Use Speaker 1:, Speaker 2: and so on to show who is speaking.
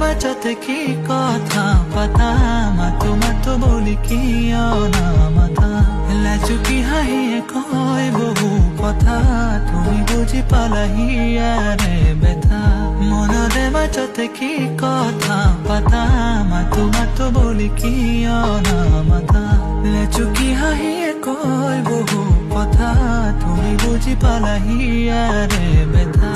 Speaker 1: মাজতে কি কথা পাতা মাতো বুলি কিয় নামাতা লাজুকী হাঁহিয়ে কয় বহু কথা তুমি বুজি পালাহি ইয়াৰে বেথা মনৰে মাজতে কি কথা পাতা মাতো বুলি কিয় নামাতা লাজুকী হাঁহিয়ে কয় বহু কথা তুমি বুজি পালাহি ইয়াৰে বেথা